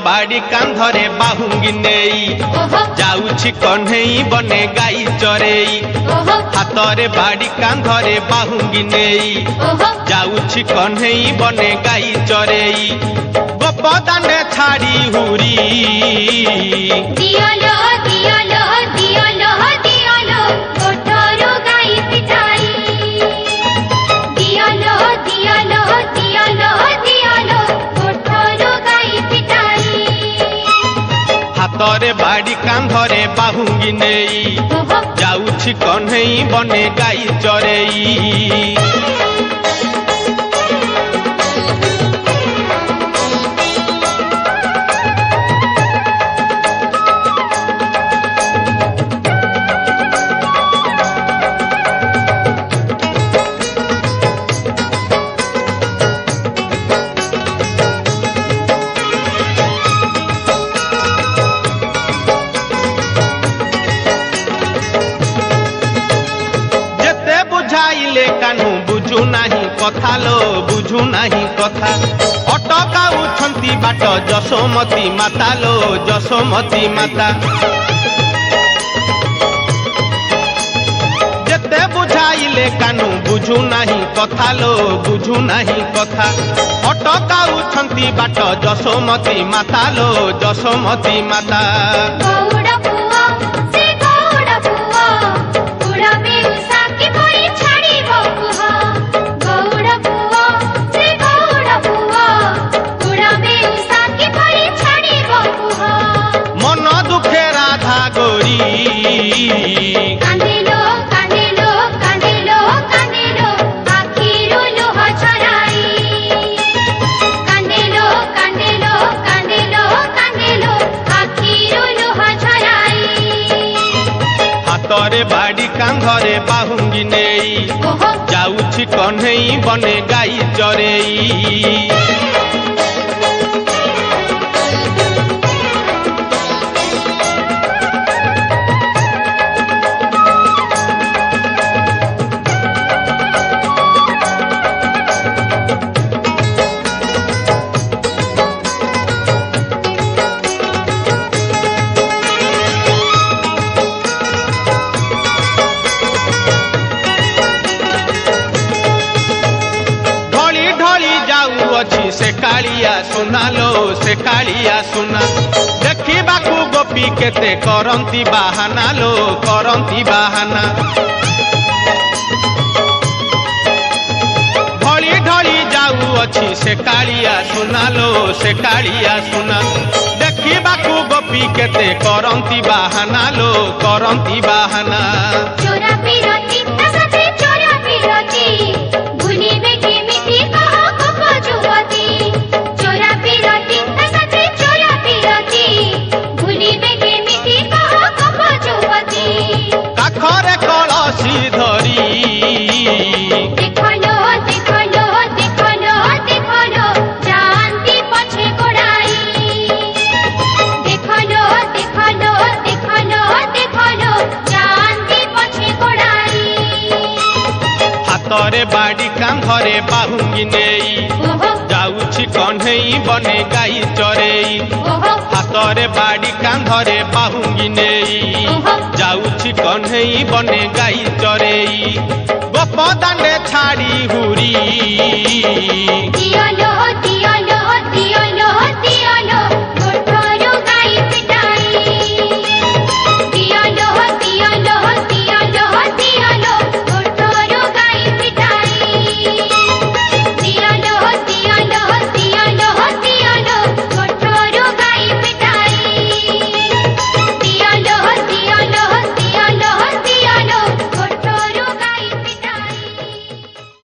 बाड़ी कांधरे बाहुंगी नेई जाउछि कन्हई बने गाई चरेई हातरे बाड़ी कांधरे बाहुंगी नेई जाउछि कन्हई बने गाई चरेई गोपदाने छाड़ी हुरी दियालो दियालो दियालो दियालो कोठरो गाई पिटाई दियालो दियालो दियालो दियालो कोठरो गाई पिटाई हातरे बाड़ी कांधरे बाहुंगी नेई जाउछि कन्हई बने गाई चरेई कानू बुझू नाही कथा लो बुझू नाही कथा अटकाउछंती बाट जशोमती माता लो जशोमती माता जेते बुझाइले कानू बुझू नाही कथा लो बुझू नाही कथा अटकाउछंती बाट जशोमती माता लो जशोमती माता गौड़ा पुआ से गौड़ा पुआ पुरा बेउसा की बोली छाड़ी बकुहा गौड़ा पुआ से गौड़ा पुआ पुरा बेउसा की बोली छाड़ी बकुहा मन दुखे राधा गोरी कांदेलो कांदेलो कांदेलो कांदेलो आखिरो लोहा छराई कांदेलो कांदेलो कांदेलो कांदेलो आखिरो लोहा छराई हातरे बाड़ी कांधरे बाहुंगी नेई जाउछि कन्हई बने गाई चरेई से कालिया सुनालो से कालिया सुना देखिबाकू गोपी केते करंती बाहाना लो करंती बाहाना ढली ढली जाऊ अछि से कालिया सुनालो से कालिया सुना देखिबाकू गोपी केते करंती बाहाना लो करंती बाहाना चोरा पिरती तसते चोरा पिरती भूलिबे केमिति कहा कप जुवती चोरा पिरती तसते चोरा पिरती भूलिबे केमिति कहा कप जुवती काखरे कलसी धरी देखलो देखलो देखलो देखलो जानती पछे गोड़ाई देखलो देखलो देखलो देखलो जानती पछे गोड़ाई हातरे बाड़ी कांधरे बाहुंगी नेई जाउछि कन्हई बने गाई चरेई हातरे बाड़ी कांधरे बाहुंगी नेई जाउछि कन्हई बने गाई चरेई गोपदाने छाड़ी हुरी दियालो